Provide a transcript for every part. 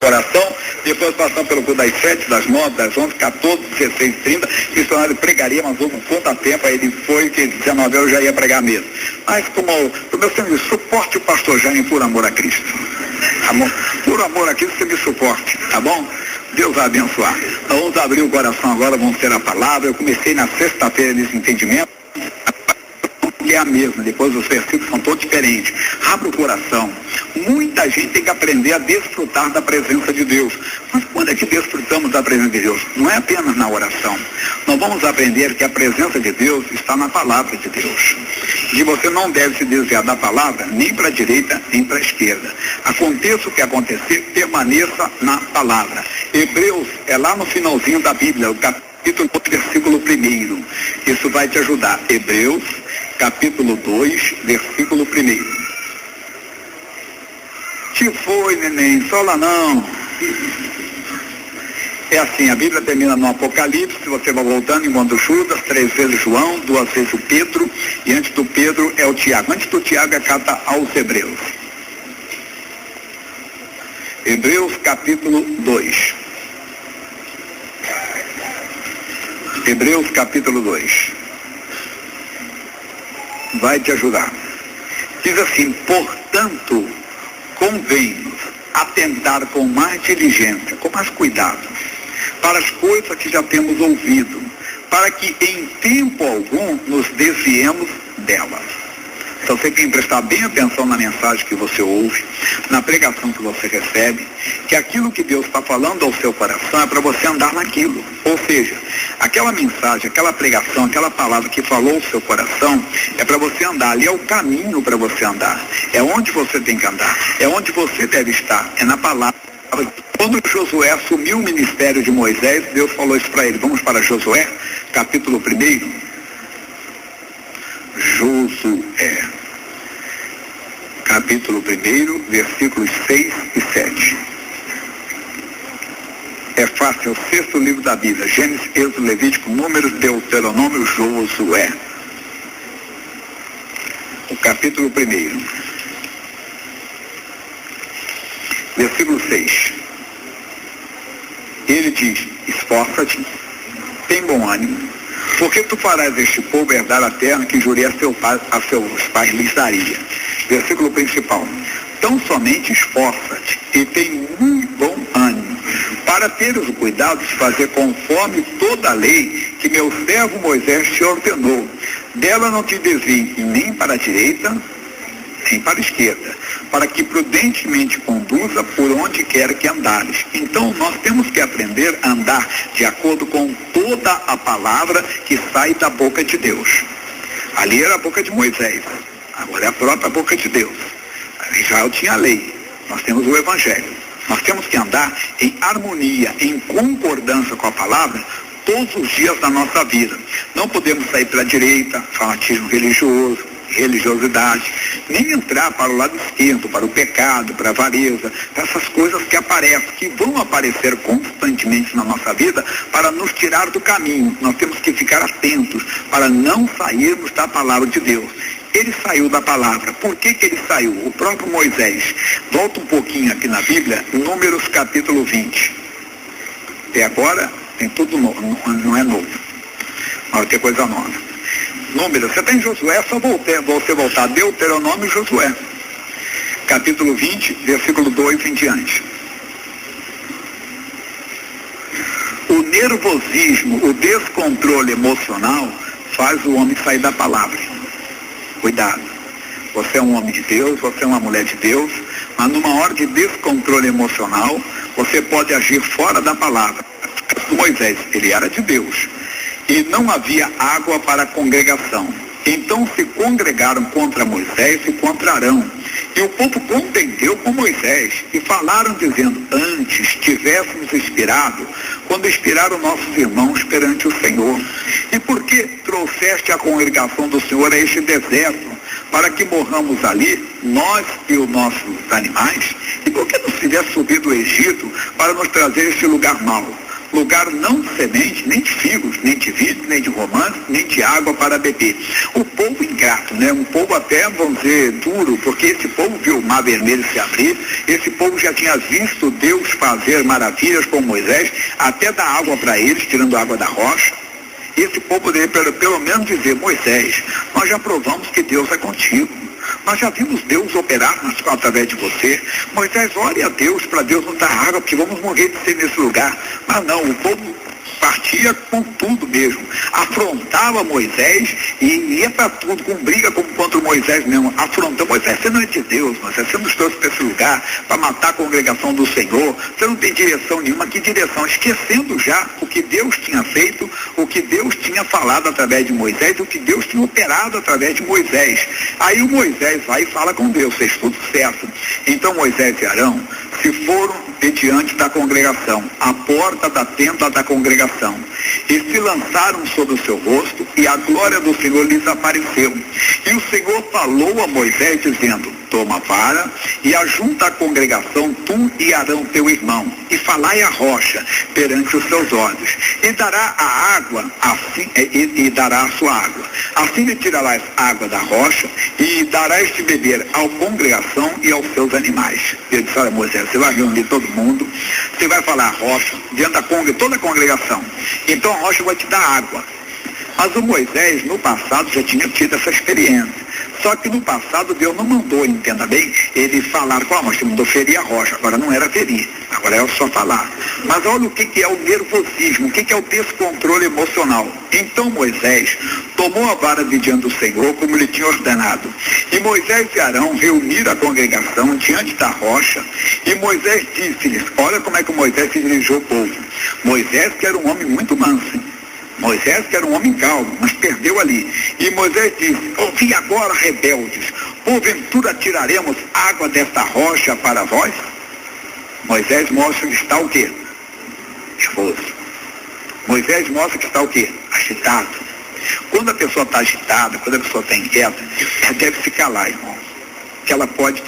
oração, depois passamos pelo culto das 7, das 9, das 11, 14, 16, 30, que o senhor pregaria, mas houve um contratempo, aí ele foi, que 19 eu já ia pregar mesmo. Mas como o meu senhor, suporte o pastor Jaime por amor a Cristo. Tá bom? Por amor a Cristo, você me suporte, tá bom? Deus vai abençoar. Nós vamos abrir o coração agora, vamos ter a palavra. Eu comecei na sexta-feira nesse entendimento, que é a mesma, depois os versículos são todos diferentes. Abra o coração. Muita gente tem que aprender a desfrutar da presença de Deus. Mas quando é que desfrutamos da presença de Deus? Não é apenas na oração. Nós vamos aprender que a presença de Deus está na palavra de Deus. E você não deve se desviar da palavra, nem para a direita, nem para a esquerda. Aconteça o que acontecer, permaneça na palavra. Hebreus é lá no finalzinho da Bíblia, o capítulo 1, versículo 1. Isso vai te ajudar. Hebreus, capítulo 2, versículo 1. Que foi, neném? Só lá não. É assim, a Bíblia termina no Apocalipse, você vai voltando enquanto Judas, 3 vezes João, 2 vezes o Pedro, e antes do Pedro é o Tiago. Antes do Tiago é a carta aos Hebreus. Hebreus, capítulo 2. Hebreus, capítulo 2. Vai te ajudar. Diz assim: portanto, convém-nos atentar com mais diligência, com mais cuidado, para as coisas que já temos ouvido, para que em tempo algum nos desviemos delas. Então você tem que prestar bem atenção na mensagem que você ouve, na pregação que você recebe, que aquilo que Deus está falando ao seu coração é para você andar naquilo. Ou seja, aquela mensagem, aquela pregação, aquela palavra que falou ao seu coração é para você andar. Ali é o caminho para você andar. É onde você tem que andar. É onde você deve estar. É na palavra. Quando Josué assumiu o ministério de Moisés, Deus falou isso para ele. Vamos para Josué, capítulo 1. Josué, capítulo 1, versículos 6 e 7. É fácil, é o 6º livro da Bíblia: Gênesis, Êxodo, Levítico, Números, Deuteronômio, Josué. O capítulo 1, versículo 6. Ele diz: esforça-te, tem bom ânimo, porque tu farás este povo herdar a terra que jurei a seus pais lhes daria. Versículo principal: tão somente esforça-te e tem muito bom ânimo, para teres o cuidado de fazer conforme toda a lei que meu servo Moisés te ordenou. Dela não te desvie nem para a direita, nem para a esquerda, para que prudentemente conduza por onde quer que andares. Então nós temos que aprender a andar de acordo com toda a palavra que sai da boca de Deus. Ali era a boca de Moisés, agora é a própria boca de Deus. Israel tinha a lei, nós temos o Evangelho. Nós temos que andar em harmonia, em concordância com a palavra, todos os dias da nossa vida. Não podemos sair para a direita, fanatismo religioso, religiosidade, nem entrar para o lado esquerdo, para o pecado, para a avareza, para essas coisas que aparecem, que vão aparecer constantemente na nossa vida para nos tirar do caminho. Nós temos que ficar atentos para não sairmos da palavra de Deus. Ele saiu da palavra. Por que ele saiu? O próprio Moisés. Volta um pouquinho aqui na Bíblia, Números capítulo 20. Até agora tem tudo novo, não é novo, mas vai ter coisa nova. Números, você tem Josué, é só você voltar, Deuteronômio e Josué, capítulo 20, versículo 2 em diante. O nervosismo, o descontrole emocional faz o homem sair da palavra. Cuidado, você é um homem de Deus, você é uma mulher de Deus, mas numa hora de descontrole emocional, você pode agir fora da palavra. Moisés, ele era de Deus, e não havia água para a congregação. Então se congregaram contra Moisés e contra Arão. E o povo contendeu com Moisés e falaram dizendo: antes tivéssemos expirado, quando expiraram nossos irmãos perante o Senhor. E por que trouxeste a congregação do Senhor a este deserto, para que morramos ali, nós e os nossos animais? E por que nos fizeste subir do Egito para nos trazer este lugar mau? lugar não semente, nem de figos, nem de vidro, nem de romãs, nem de água para beber. O povo ingrato, né? Um povo até, vamos dizer, duro, porque esse povo viu o mar vermelho se abrir, esse povo já tinha visto Deus fazer maravilhas com Moisés, até dar água para eles, tirando a água da rocha. Esse povo poderia pelo menos dizer: Moisés, nós já provamos que Deus é contigo. Nós já vimos Deus operar através de você. Moisés, ore a Deus para Deus nos dar água, porque vamos morrer de sede nesse lugar. Mas não, o povo partia com tudo mesmo, afrontava Moisés e ia para tudo, com briga como contra o Moisés mesmo, afrontou Moisés: você não é de Deus, Moisés, você nos trouxe para esse lugar para matar a congregação do Senhor, você não tem direção nenhuma. Que direção? Esquecendo já o que Deus tinha feito, o que Deus tinha falado através de Moisés, o que Deus tinha operado através de Moisés. Aí o Moisés vai e fala com Deus: fez tudo certo. Então Moisés e Arão se foram de diante da congregação, à porta da tenda da congregação, e se lançaram sobre o seu rosto, e a glória do Senhor lhes apareceu. E o Senhor falou a Moisés, dizendo: toma vara e ajunta a congregação, tu e Arão teu irmão, e falai a rocha perante os seus olhos, e dará a água, assim, e dará a sua água. Assim lhe tirarás água da rocha, e darás de beber à congregação e aos seus animais. Ele disse: olha, Moisés, você vai reunir todo mundo, você vai falar a rocha diante da toda a congregação, então a rocha vai te dar água. Mas o Moisés, no passado, já tinha tido essa experiência. Só que no passado Deus não mandou, entenda bem, ele falar com a rocha, ele mandou ferir a rocha. Agora não era ferir, agora é só falar. Mas olha o que é o nervosismo, o que é o descontrole emocional. Então Moisés tomou a vara de diante do Senhor, como lhe tinha ordenado. E Moisés e Arão reuniram a congregação diante da rocha, e Moisés disse-lhes: olha como é que Moisés se dirigiu ao povo. Moisés, que era um homem muito manso, Moisés, que era um homem calmo, mas perdeu ali. E Moisés disse: ouvi agora, rebeldes, porventura tiraremos água desta rocha para vós? Moisés mostra que está o quê? Nervoso. Moisés mostra que está o quê? Agitado. Quando a pessoa está agitada, quando a pessoa está inquieta, ela deve se calar, irmão. Que ela pode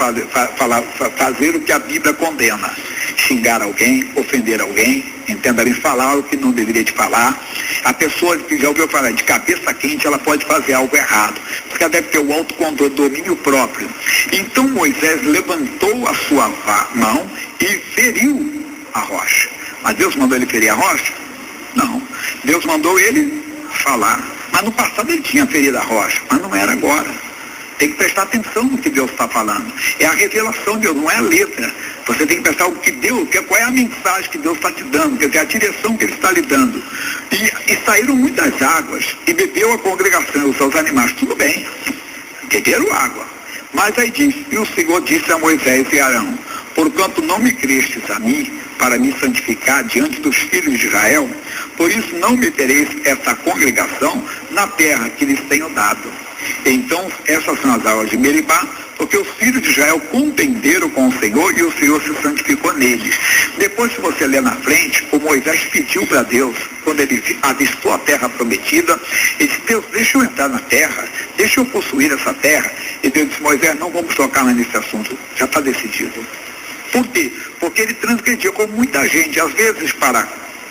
fazer o que a Bíblia condena: xingar alguém, ofender alguém, entenda bem, falar o que não deveria de falar. A pessoa que já ouviu falar de cabeça quente, ela pode fazer algo errado, porque ela deve ter o autocontrole, domínio próprio. Então Moisés levantou a sua mão e feriu a rocha. Mas Deus mandou ele ferir a rocha? Não. Deus mandou ele falar. Mas no passado ele tinha ferido a rocha, mas não era agora. Tem que prestar atenção no que Deus está falando. É a revelação de Deus, não é a letra. Você tem que prestar o que Deus, qual é a mensagem que Deus está te dando, quer dizer, a direção que Ele está lhe dando. E saíram muitas águas, e bebeu a congregação e os seus animais. Tudo bem, beberam água. Mas aí diz: e o Senhor disse a Moisés e Arão: porquanto não me crestes a mim, para me santificar diante dos filhos de Israel, por isso não metereis esta congregação na terra que lhes tenho dado. Então essas são as águas de Meribá, porque os filhos de Israel contenderam com o Senhor, e o Senhor se santificou neles. Depois, se você ler na frente, o Moisés pediu para Deus, quando ele avistou a terra prometida, ele disse: Deus, deixa eu entrar na terra, deixa eu possuir essa terra. E Deus disse: Moisés, não vamos tocar nesse assunto, já está decidido. Por quê? Porque ele transgrediu com muita gente, às vezes para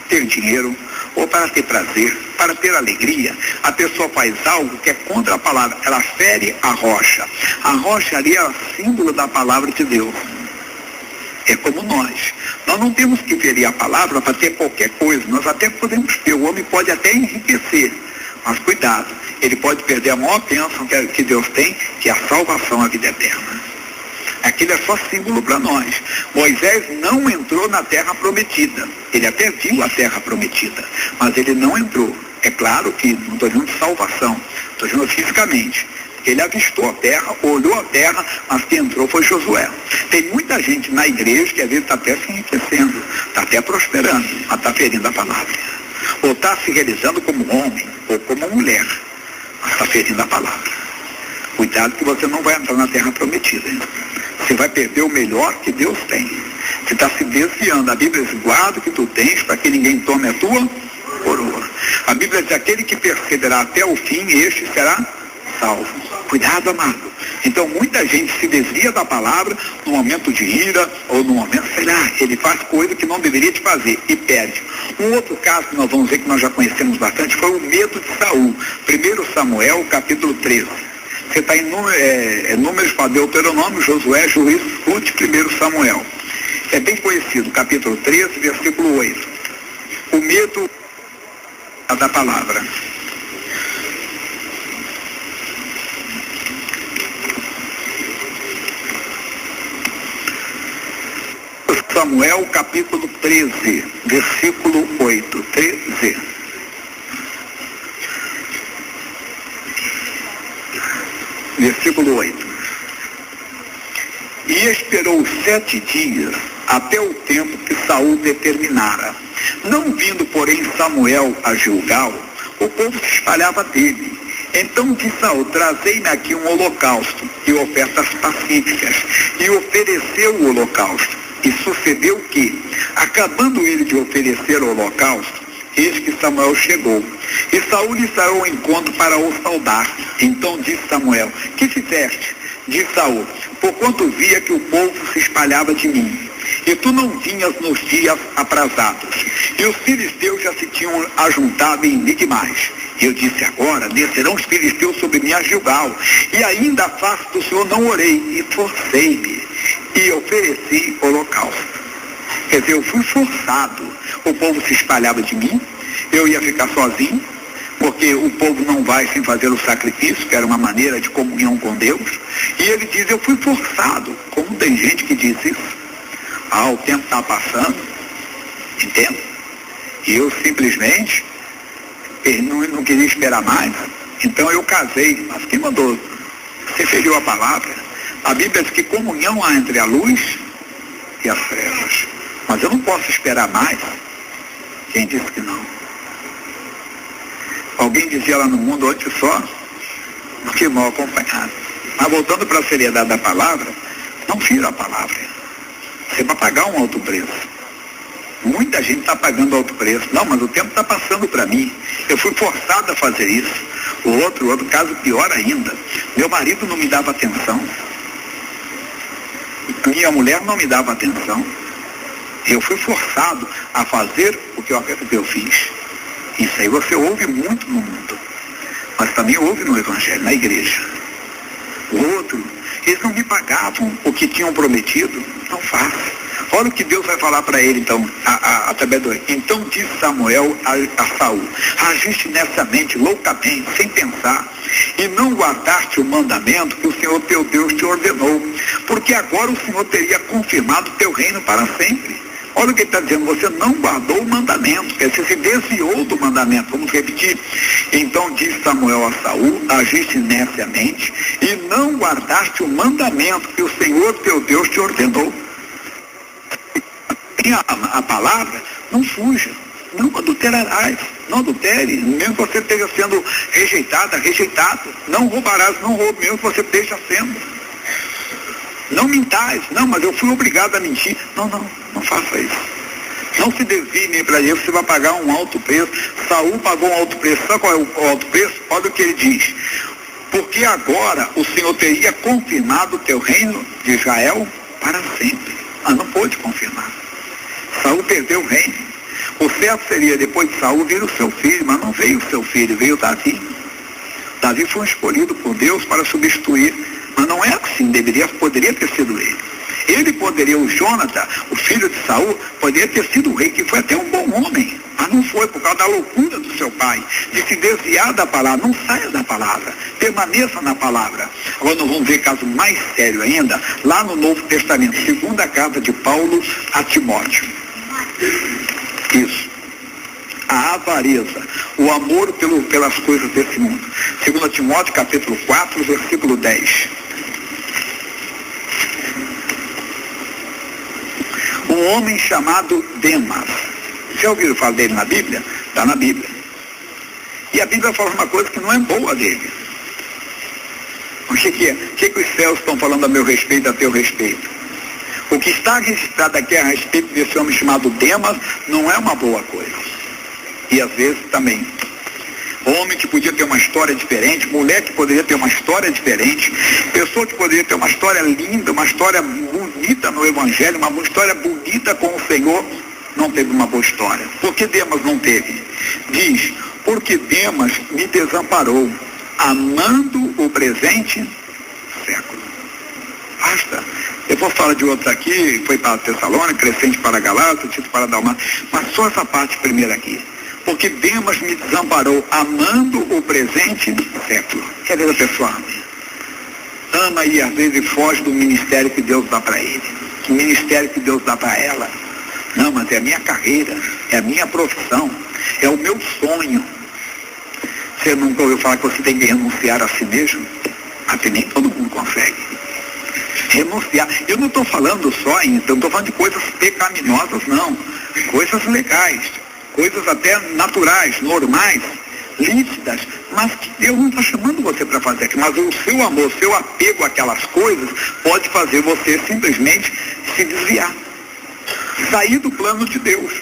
ter dinheiro, ou para ter prazer, para ter alegria. A pessoa faz algo que é contra a palavra, ela fere a rocha. A rocha ali é o símbolo da palavra de Deus. É como nós não temos que ferir a palavra para ter qualquer coisa. Nós até podemos ter, o homem pode até enriquecer, mas cuidado, ele pode perder a maior bênção que Deus tem, que é a salvação, a vida eterna. Aquilo é só símbolo para nós. Moisés não entrou na terra prometida. Ele até viu a terra prometida, mas ele não entrou. É claro que não estou dizendo salvação, estou dizendo fisicamente. Ele avistou a terra, olhou a terra, mas quem entrou foi Josué. Tem muita gente na igreja que às vezes está até se enriquecendo, está até prosperando, mas está ferindo a palavra. Ou está se realizando como homem, ou como mulher, mas está ferindo a palavra. Cuidado que você não vai entrar na terra prometida, hein? Você vai perder o melhor que Deus tem. Você está se desviando. A Bíblia diz: guarda o que tu tens, para que ninguém tome a tua coroa. A Bíblia diz: aquele que perseverar até o fim, este será salvo. Cuidado, amado. Então muita gente se desvia da palavra no momento de ira ou no momento, sei lá, ele faz coisa que não deveria de fazer e perde. Um outro caso que nós vamos ver, que nós já conhecemos bastante, foi o medo de Saul. 1 Samuel, capítulo 13. Você está em Números para Deuteronômio, Josué, Juízes, Ruth, 1 Samuel. É bem conhecido, capítulo 13, versículo 8. O medo da palavra. Samuel, capítulo 13, versículo 8. 13. Versículo 8. E esperou 7 dias, até o tempo que Saul determinara. Não vindo, porém, Samuel a Gilgal, o povo se espalhava dele. Então disse Saul: trazei-me aqui um holocausto e ofertas pacíficas. E ofereceu o holocausto. E sucedeu que, acabando ele de oferecer o holocausto, eis que Samuel chegou. E Saul lhe saiu ao encontro para o saudar. Então disse Samuel: que fizeste? Disse Saul: porquanto via que o povo se espalhava de mim, e tu não vinhas nos dias aprazados, e os filisteus já se tinham ajuntado em Migmais. Eu disse: agora descerão os filisteus sobre mim a Gilgal, e ainda a face do Senhor não orei, e forcei-me, e ofereci holocausto. Quer dizer, eu fui forçado. O povo se espalhava de mim, eu ia ficar sozinho, porque o povo não vai sem fazer o sacrifício, que era uma maneira de comunhão com Deus. E ele diz: eu fui forçado. Como tem gente que diz isso? O tempo está passando, entende? E eu simplesmente não queria esperar mais. Então eu casei. Mas quem mandou? Você feriu a palavra. A Bíblia diz que comunhão há entre a luz e as trevas. Mas eu não posso esperar mais. Quem disse que não? Alguém dizia lá no mundo: antes só do que mal acompanhado. Mas voltando para a seriedade da palavra, não fira a palavra. Você vai pagar um alto preço. Muita gente está pagando alto preço. Não, mas o tempo está passando para mim. Eu fui forçado a fazer isso. O outro caso pior ainda. Meu marido não me dava atenção. Minha mulher não me dava atenção. Eu fui forçado a fazer o que eu fiz. Isso aí você ouve muito no mundo. Mas também ouve no Evangelho, na igreja. O outro, eles não me pagavam o que tinham prometido. Não faço. Olha o que Deus vai falar para ele, então, através do... Então disse Samuel a Saul: agiste nessa mente loucamente, sem pensar, e não guardaste o mandamento que o Senhor teu Deus te ordenou, porque agora o Senhor teria confirmado o teu reino para sempre. Olha o que ele está dizendo: você não guardou o mandamento, você se desviou do mandamento. Vamos repetir. Então disse Samuel a Saul: agiste nessa mente, e não guardaste o mandamento que o Senhor teu Deus te ordenou. A palavra, não fuja, não adulterarás, não adultere, mesmo que você esteja sendo rejeitado, não roubarás, não roube, mesmo que você esteja sendo. Não mintais, não, mas eu fui obrigado a mentir. Não faça isso. Não se desvie nem para Deus, você vai pagar um alto preço. Saul pagou um alto preço. Sabe qual é o alto preço? Olha o que ele diz: porque agora o Senhor teria confirmado o teu reino de Israel para sempre. Mas não pôde confirmar. Saul perdeu o reino. O certo seria, depois de Saul, vir o seu filho, mas não veio o seu filho, veio Davi. Davi foi escolhido por Deus para substituir, mas não é assim, poderia ter sido ele. Ele poderia, o Jonathan, o filho de Saul, poderia ter sido o rei, que foi até um bom homem, mas não foi, por causa da loucura do seu pai, de se desviar da palavra. Não saia da palavra, permaneça na palavra. Agora nós vamos ver caso mais sério ainda, lá no Novo Testamento, segunda carta de Paulo a Timóteo. Isso. A avareza, o amor pelas coisas desse mundo. 2 Timóteo, capítulo 4, versículo 10. Um homem chamado Demas. Já ouviram falar dele na Bíblia? Está na Bíblia. E a Bíblia fala uma coisa que não é boa dele. O que é? O que os céus estão falando a meu respeito, a teu respeito? O que está registrado aqui a respeito desse homem chamado Demas não é uma boa coisa. E às vezes também. homem que podia ter uma história diferente, mulher que poderia ter uma história diferente, pessoa que poderia ter uma história linda, uma história bonita no Evangelho, uma história bonita com o Senhor, não teve uma boa história. Por que Demas não teve? Diz, porque Demas me desamparou, amando o presente século. Basta. Eu vou falar de outros aqui, foi para Tessalônica, Crescente para Galácia, Tito para Dalmácia, mas só essa parte primeira aqui. Porque Demas me desamparou, amando o presente século. Quer ver a pessoa ama e às vezes foge do ministério que Deus dá para ele, o ministério que Deus dá para ela. Não, mas é a minha carreira, é a minha profissão, é o meu sonho. Você nunca ouviu falar que você tem que renunciar a si mesmo? Até nem todo mundo consegue. Renunciar. Eu não estou falando só, então, não estou falando de coisas pecaminosas, não. Coisas legais, coisas até naturais, normais, lícitas, mas que Deus não está chamando você para fazer aquilo. Mas o seu amor, o seu apego àquelas coisas pode fazer você simplesmente se desviar. Sair do plano de Deus.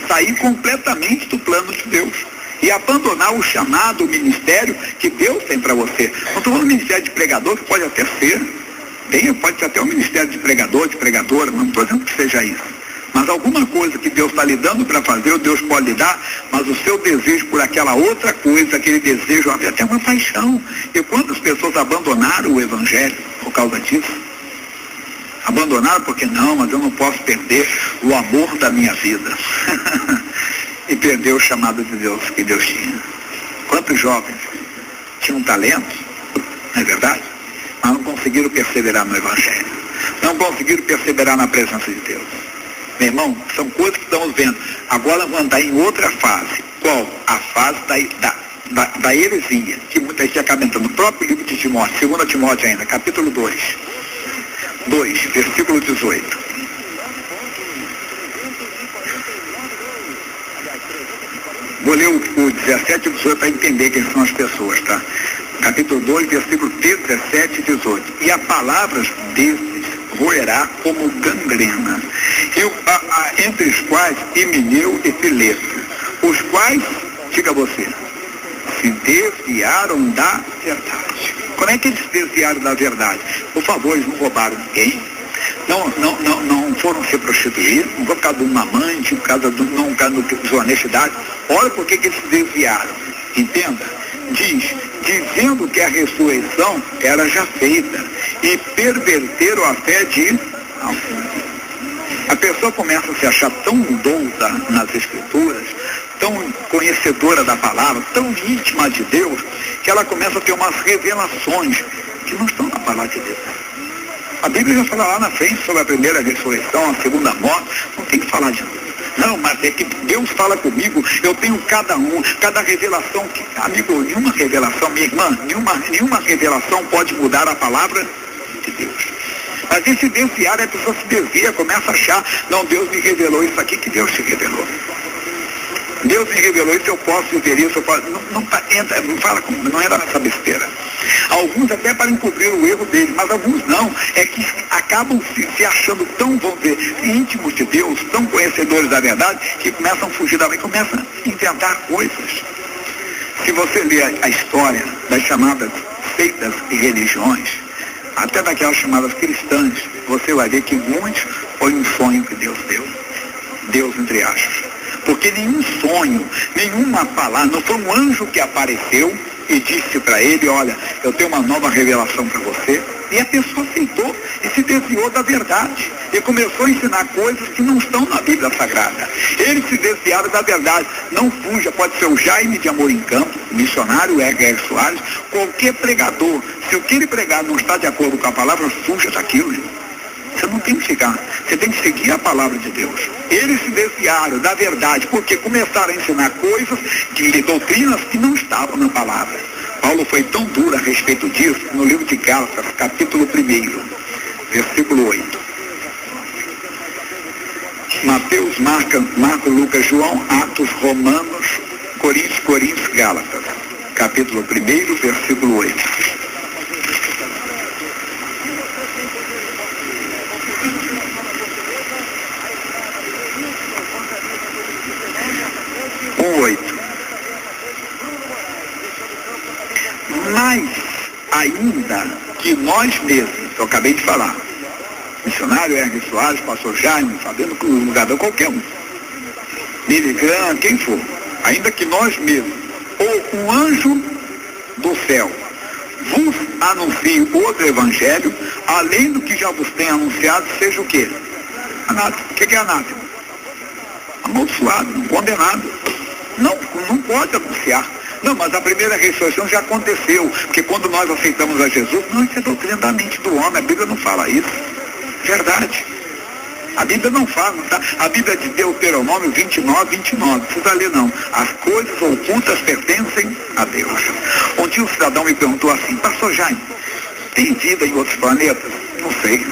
Sair completamente do plano de Deus. E abandonar o chamado, o ministério que Deus tem para você. Não estou falando do ministério de pregador, que pode até ser. Pode ser até um ministério de pregador, de pregadora, não estou dizendo que seja isso. Mas alguma coisa que Deus está lhe dando para fazer, o Deus pode lhe dar, mas o seu desejo por aquela outra coisa, aquele desejo, até uma paixão. E quantas pessoas abandonaram o Evangelho por causa disso? Abandonaram porque não, mas eu não posso perder o amor da minha vida. E perder o chamado de Deus que Deus tinha. Quantos jovens tinham talento, não é verdade? Mas não conseguiram perseverar no Evangelho. Não conseguiram perseverar na presença de Deus. Meu irmão, são coisas que estamos vendo. Agora vamos andar em outra fase. Qual? A fase da heresia, que muita gente acaba entrando. No próprio livro de Timóteo, 2 Timóteo ainda, capítulo 2, versículo 18. Vou ler o 17 e 18 para entender quem são as pessoas, tá? Capítulo 2, versículo 17 e 18. E a palavra desses roerá como gangrena, entre os quais Himeneu e Fileto, os quais, diga você, se desviaram da verdade. Como é que eles se desviaram da verdade? Por favor, eles não roubaram ninguém, não foram se prostituir, não foi por causa de uma amante, por causa de desonestidade. Olha por que eles se desviaram. Entenda? Diz, dizendo que a ressurreição era já feita, e perverteram a fé de alguns. A pessoa começa a se achar tão douta nas Escrituras, tão conhecedora da palavra, tão íntima de Deus, que ela começa a ter umas revelações que não estão na palavra de Deus. A Bíblia já fala lá na frente sobre a primeira ressurreição, a segunda morte, não tem que falar de Deus. Não, mas é que Deus fala comigo, eu tenho cada revelação, amigo, nenhuma revelação, minha irmã, nenhuma revelação pode mudar a palavra de Deus. Mas esse desviar, a pessoa se desvia, começa a achar, não, Deus me revelou isso aqui, que Deus te revelou. Deus me revelou isso, eu posso viver isso, eu posso, não entra nessa besteira. Alguns até para encobrir o erro dele, mas alguns não, é que acabam se achando tão, vamos dizer, íntimos de Deus, tão conhecedores da verdade, que começam a fugir da lei, começam a inventar coisas. Se você ler a história das chamadas seitas e religiões, até daquelas chamadas cristãs, você vai ver que muitos foi um sonho que Deus deu. Deus, entre aspas. Porque nenhum sonho, nenhuma palavra, não foi um anjo que apareceu e disse para ele, olha, eu tenho uma nova revelação para você. E a pessoa aceitou e se desviou da verdade. E começou a ensinar coisas que não estão na Bíblia Sagrada. Eles se desviaram da verdade. Não fuja, pode ser o Jaime de Amor em Campo, o missionário R.R. Soares, qualquer pregador. Se o que ele pregar não está de acordo com a palavra, fuja daquilo, irmão. Você não tem que ficar, você tem que seguir a palavra de Deus. Eles se desviaram da verdade, porque começaram a ensinar coisas, doutrinas que não estavam na palavra. Paulo foi tão duro a respeito disso, no livro de Gálatas, capítulo 1, versículo 8. Mateus, Marcos, Lucas, João, Atos, Romanos, Coríntios, Gálatas, capítulo 1, versículo 8. ainda que nós mesmos, eu acabei de falar, missionário Hermes Soares, pastor Jaime, Fabiano Cruz, qualquer um, Miligram, quem for, ainda que nós mesmos, ou um anjo do céu, vos anuncie outro evangelho, além do que já vos tem anunciado, seja o quê? Anátema. O que é anátema? Amaldiçoado, condenado. Não pode anunciar. Não, mas a primeira ressurreição já aconteceu, porque quando nós aceitamos a Jesus, não, isso é doutrina da mente do homem, a Bíblia não fala isso. Verdade. A Bíblia não fala, tá? A Bíblia de Deuteronômio 29, não precisa ler não. As coisas ocultas pertencem a Deus. Um dia um cidadão me perguntou assim, pastor Jaime, tem vida em outros planetas? Não sei.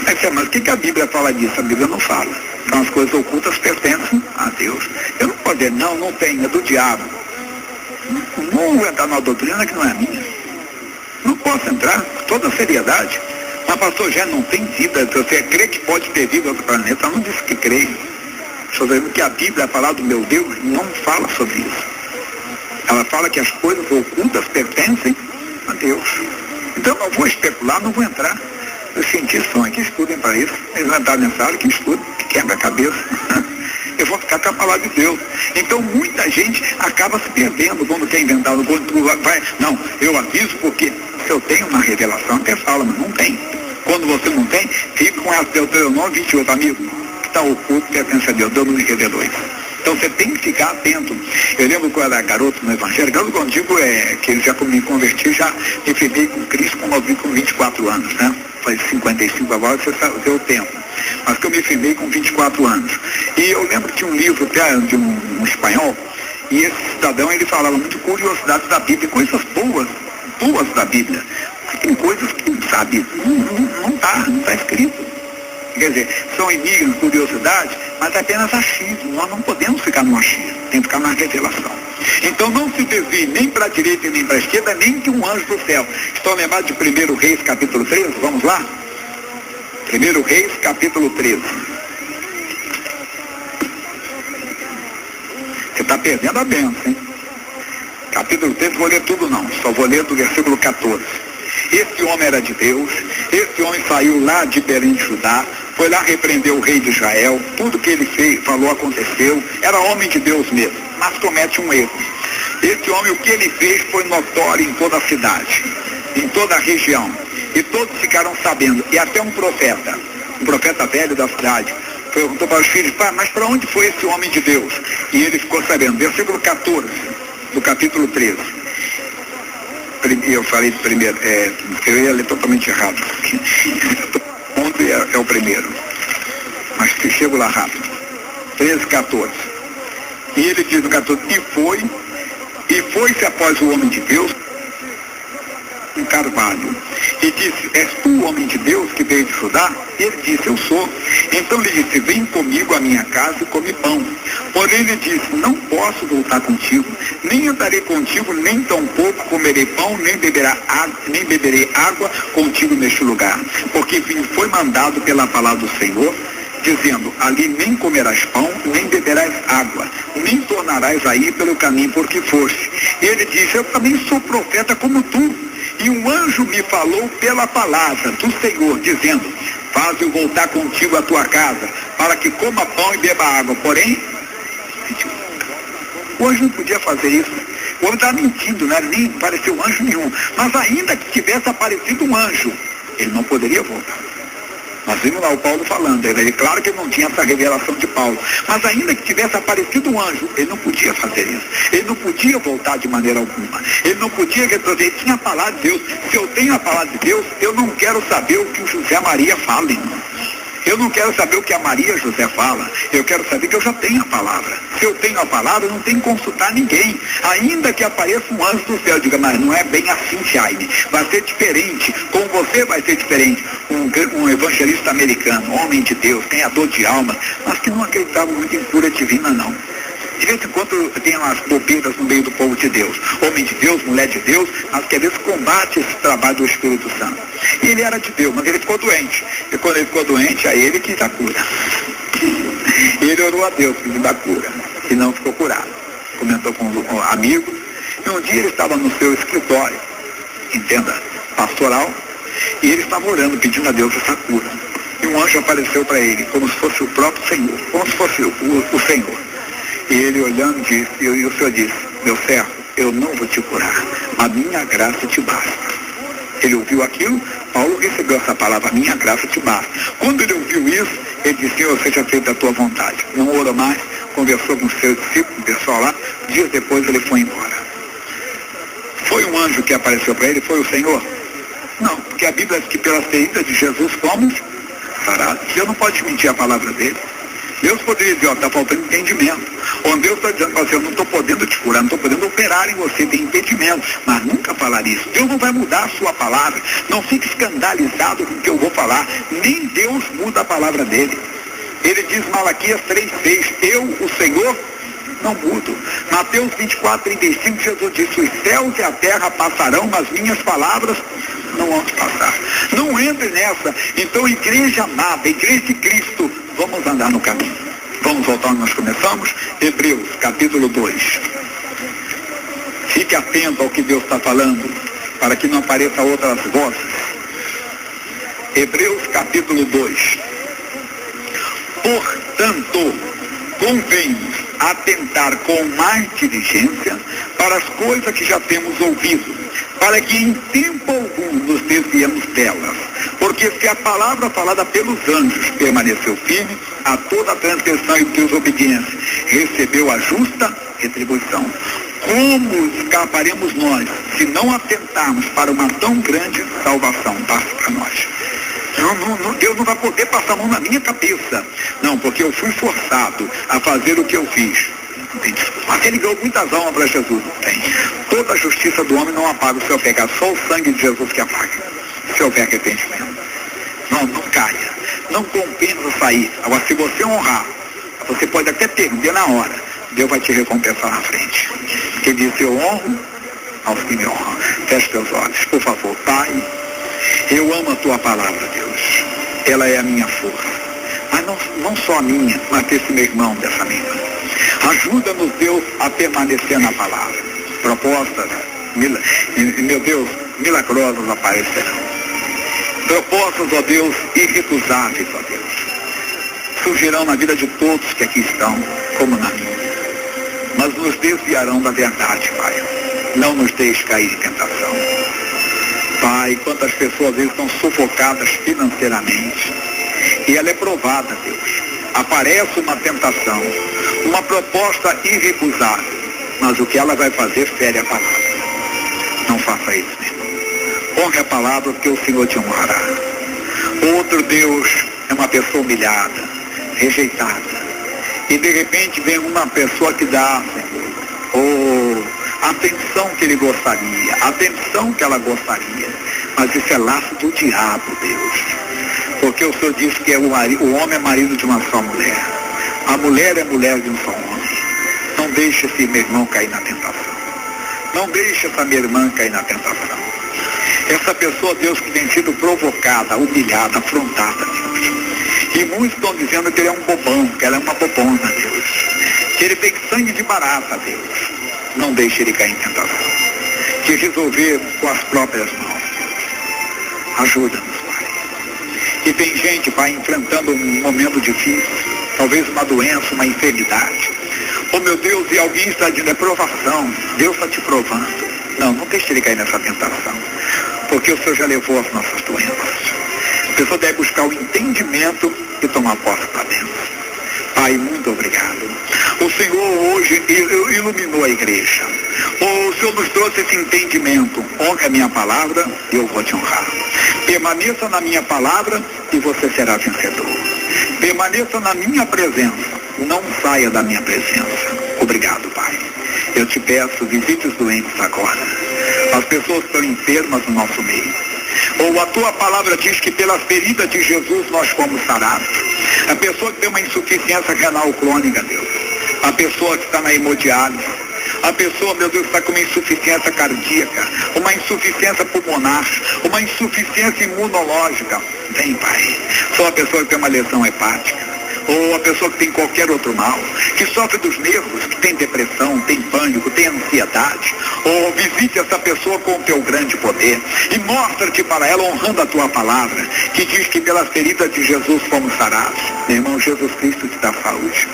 Aí disse, mas o que a Bíblia fala disso? A Bíblia não fala. Então as coisas ocultas pertencem a Deus. Eu não posso dizer, não tem, é do diabo. Não vou entrar numa doutrina que não é minha. Não posso entrar, com toda seriedade. Mas pastor, já não tem vida, você crê que pode ter vida em outro planeta? Eu não disse que creio. Estou dizendo que a Bíblia, a palavra do meu Deus, não fala sobre isso. Ela fala que as coisas ocultas pertencem a Deus. Então eu não vou especular, não vou entrar. Os cientistas são aqui, estudem para isso. Eles inventaram mensagem que estudem, que quebra a cabeça. Eu vou ficar com a palavra de Deus. Então muita gente acaba se perdendo quando quer inventar, quando vai. Não, eu aviso porque se eu tenho uma revelação, até fala, mas não tem. Quando você não tem, fica com essa Deuteronômio 28, amigo, que está oculto, pertence a Deus, Deus não me revelou isso. Então você tem que ficar atento. Eu lembro quando eu era garoto no Evangelho, garoto quando digo que eu já me converti, já me firmei com Cristo com 24 anos, né? Faz 55 agora, você sabe o tempo. Mas que eu me firmei com 24 anos. E eu lembro que tinha um livro até de um espanhol, e esse cidadão, ele falava muito curiosidades da Bíblia, coisas boas da Bíblia. Mas tem coisas que, sabe, não está escrito. Quer dizer, são enigmas, curiosidades, mas é apenas achismo. Nós não podemos ficar no achismo, tem que ficar na revelação. Então não se desvie nem para a direita e nem para a esquerda, nem que um anjo do céu. Estão lembrados de 1 Reis, capítulo 13? Vamos lá? 1 Reis, capítulo 13. Você está perdendo a bênção, hein? Capítulo 13, vou ler tudo não, só vou ler do versículo 14. Esse homem era de Deus, esse homem saiu lá de Belém de Judá, foi lá repreender o rei de Israel, tudo que ele fez, falou, aconteceu, era homem de Deus mesmo, mas comete um erro. Esse homem, o que ele fez foi notório em toda a cidade, em toda a região, e todos ficaram sabendo, e até um profeta velho da cidade, perguntou para os filhos, pai, mas para onde foi esse homem de Deus? E ele ficou sabendo, versículo 14, do capítulo 13. Eu falei primeiro, eu ia ler totalmente errado. Ontem é o primeiro. Mas chego lá rápido. 13, 14. E ele diz no 14, e foi-se após o homem de Deus um carvalho. E disse, és tu o homem de Deus que veio de Judá? E ele disse, eu sou. Então lhe disse, vem comigo à minha casa e come pão. Porém ele disse, não posso voltar contigo, nem andarei contigo, nem tampouco comerei pão, nem beberei água contigo neste lugar. Porque foi mandado pela palavra do Senhor, dizendo, ali nem comerás pão, nem beberás água, nem tornarás a ir pelo caminho por que foste. E ele disse, eu também sou profeta como tu. E um anjo me falou pela palavra do Senhor, dizendo, faz eu voltar contigo à tua casa, para que coma pão e beba água. Porém, o anjo não podia fazer isso. O homem estava mentindo, né? Nem apareceu anjo nenhum. Mas ainda que tivesse aparecido um anjo, ele não poderia voltar. Nós vimos lá o Paulo falando, claro que ele não tinha essa revelação de Paulo, mas ainda que tivesse aparecido um anjo, ele não podia fazer isso. Ele não podia voltar de maneira alguma. Ele não podia retroceder, ele tinha a palavra de Deus. Se eu tenho a palavra de Deus, eu não quero saber o que o José Maria fala, irmão. Eu não quero saber o que a Maria José fala, eu quero saber que eu já tenho a palavra. Se eu tenho a palavra, eu não tenho que consultar ninguém. Ainda que apareça um anjo do céu, diga, mas não é bem assim, Jaime. Vai ser diferente, com você vai ser diferente. Um evangelista americano, homem de Deus, ganhador de alma, mas que não acreditava muito em cura divina, não. De vez em quando tem umas bobeiras no meio do povo de Deus. Homem de Deus, mulher de Deus, mas que às vezes combate esse trabalho do Espírito Santo. E ele era de Deus, mas ele ficou doente. E quando ele ficou doente, é ele que dá cura. Ele orou a Deus que lhe dá cura. E não ficou curado. Comentou com um amigo, E um dia ele estava no seu escritório, entenda, pastoral, e ele estava orando, pedindo a Deus essa cura. E um anjo apareceu para ele, como se fosse o próprio Senhor, como se fosse o Senhor. E ele olhando disse, e o Senhor disse, meu servo, eu não vou te curar, a minha graça te basta. Ele ouviu aquilo, Paulo recebeu essa palavra, a minha graça te basta. Quando ele ouviu isso, ele disse, Senhor, seja feita a tua vontade. Não orou mais, conversou com o seu discípulo, o pessoal lá, dias depois ele foi embora. Foi um anjo que apareceu para ele, foi o Senhor? Não, porque a Bíblia diz que pelas feridas de Jesus fomos sarados. Deus não pode mentir a palavra dele. Deus poderia dizer, está faltando entendimento. Ou Deus está dizendo para você, eu não estou podendo te curar, não estou podendo operar em você, tem impedimento. Mas nunca falar isso. Deus não vai mudar a sua palavra. Não fique escandalizado com o que eu vou falar. Nem Deus muda a palavra dele. Ele diz, Malaquias 3:6, eu, o Senhor, não mudo. Mateus 24:35, Jesus disse, os céus e a terra passarão, mas minhas palavras não vão passar. Não entre nessa. Então, igreja amada, igreja de Cristo, vamos andar no caminho. Vamos voltar onde nós começamos? Hebreus, capítulo 2. Fique atento ao que Deus está falando, para que não apareçam outras vozes. Hebreus, capítulo 2. Portanto, convém-nos atentar com mais diligência para as coisas que já temos ouvido, para que em tempo algum nos desviemos delas. Porque se a palavra falada pelos anjos permaneceu firme, a toda a transgressão e desobediência recebeu a justa retribuição. Como escaparemos nós se não atentarmos para uma tão grande salvação? Passa para nós. Deus não vai poder passar a mão na minha cabeça. Não, porque eu fui forçado a fazer o que eu fiz. Não tem desculpa. Mas ele ganhou muitas almas para Jesus. Não tem. Toda a justiça do homem não apaga o seu pecado. Só o sangue de Jesus que apaga. Se houver arrependimento. Não caia. Não compensa sair. Agora, se você honrar, você pode até perder na hora. Deus vai te recompensar na frente. Porque diz, eu honro aos que me honram. Feche teus olhos, por favor. Pai, eu amo a tua palavra, Deus. Ela é a minha força. Mas não só a minha, mas desse meu irmão, dessa amiga. Ajuda-nos, Deus, a permanecer na palavra. Propostas, meu Deus, milagrosas aparecerão. Propostas, ó Deus, irrecusáveis, ó Deus. Surgirão na vida de todos que aqui estão, como na minha. Mas nos desviarão da verdade, Pai. Não nos deixe cair em tentação. Pai, quantas pessoas às vezes estão sufocadas financeiramente. E ela é provada, Deus. Aparece uma tentação, uma proposta irrecusável. Mas o que ela vai fazer fere a palavra. Não faça isso, meu irmão. Honre a palavra, porque o Senhor te honrará. Outro Deus é uma pessoa humilhada, rejeitada. E de repente vem uma pessoa que dá, Senhor, a atenção que ele gostaria, a atenção que ela gostaria. Mas isso é laço do diabo, Deus. Porque o Senhor diz que o homem é marido de uma só mulher. A mulher é mulher de um só homem. Não deixe esse meu irmão cair na tentação. Não deixe essa minha irmã cair na tentação. Essa pessoa, Deus, que tem sido provocada, humilhada, afrontada, Deus. E muitos estão dizendo que ele é um bobão, que ela é uma bobona, Deus. Que ele tem sangue de barata, Deus. Não deixe ele cair em tentação. Que resolver com as próprias mãos. Ajuda-nos, Pai. E tem gente, Pai, enfrentando um momento difícil. Talvez uma doença, uma enfermidade. Oh, meu Deus, e alguém está dizendo, é provação. Deus está te provando. Não deixe ele cair nessa tentação. Porque o Senhor já levou as nossas doenças. A pessoa deve buscar o entendimento e tomar posse para dentro. Pai, muito obrigado. O Senhor hoje iluminou a igreja. O Senhor nos trouxe esse entendimento. Honre a minha palavra e eu vou te honrar. Permaneça na minha palavra e você será vencedor. Permaneça na minha presença. Não saia da minha presença. Obrigado, Pai. Eu te peço, visite os doentes agora. As pessoas estão enfermas no nosso meio. Ou a tua palavra diz que pelas feridas de Jesus nós fomos sarados. A pessoa que tem uma insuficiência renal crônica, Deus. A pessoa que está na hemodiálise. A pessoa, meu Deus, está com uma insuficiência cardíaca, uma insuficiência pulmonar, uma insuficiência imunológica. Vem, Pai. Só a pessoa que tem uma lesão hepática. ou a pessoa que tem qualquer outro mal, que sofre dos nervos, que tem depressão, tem pânico, tem ansiedade, ou visite essa pessoa com o teu grande poder e mostra-te para ela honrando a tua palavra, que diz que pelas feridas de Jesus fomos sarados. Meu irmão, Jesus Cristo te dá saúde.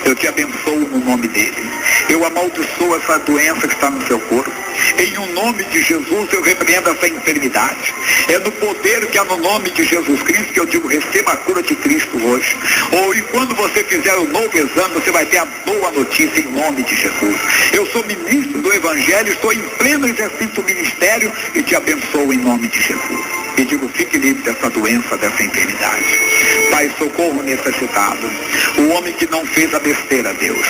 Eu te abençoo no nome dele. Eu amaldiçoo essa doença que está no seu corpo. Em o nome de Jesus eu repreendo essa enfermidade. É no poder que há no nome de Jesus Cristo que eu digo, receba a cura de Cristo hoje. E quando você fizer o novo exame, você vai ter a boa notícia em nome de Jesus. Eu sou ministro do Evangelho, estou em pleno exercício do ministério e te abençoo em nome de Jesus. E digo, fique livre dessa doença, dessa enfermidade. Pai, socorro o necessitado. O homem que não fez a besteira, Deus,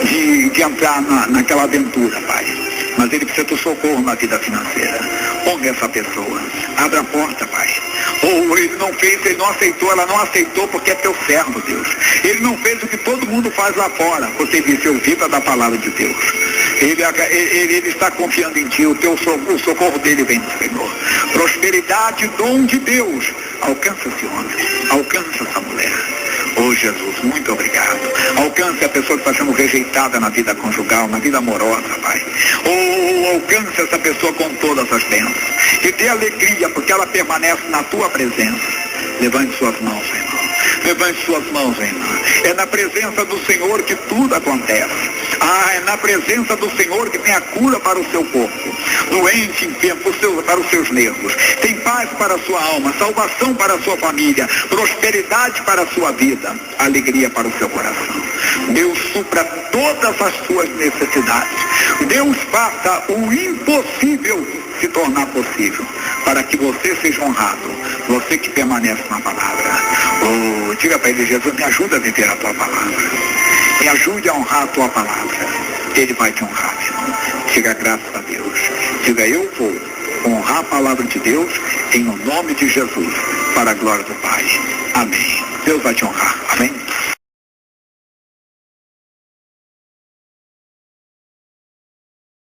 de entrar naquela aventura, Pai. Mas ele precisa do socorro na vida financeira. Honre essa pessoa. Abra a porta, Pai. Ou ele não fez, ele não aceitou, ela não aceitou porque é teu servo, Deus. Ele não fez o que todo mundo faz lá fora, porque disse, eu vivo da palavra de Deus. Ele está confiando em ti, o socorro dele vem do Senhor. Prosperidade, dom de Deus. Alcança esse homem, alcança essa mulher. Oh Jesus, muito obrigado. Alcance a pessoa que está sendo rejeitada na vida conjugal, na vida amorosa, Pai. Alcance essa pessoa com todas as bênçãos. E dê alegria, porque ela permanece na tua presença. Levante suas mãos, irmão. Levante suas mãos, irmão. É na presença do Senhor que tudo acontece. É na presença do Senhor que tem a cura para o seu corpo. Doente, enfermo, para os seus nervos. Tem paz para a sua alma, salvação para a sua família, prosperidade para a sua vida, alegria para o seu coração. Deus supra todas as suas necessidades. Deus faça o impossível se tornar possível, para que você seja honrado, você que permanece na palavra. Diga para ele, Jesus, me ajuda a viver a tua palavra, me ajude a honrar a tua palavra. Ele vai te honrar, irmão. Diga graças a Deus. Diga, eu vou honrar a palavra de Deus em nome de Jesus, para a glória do Pai. Amém. Deus vai te honrar. Amém.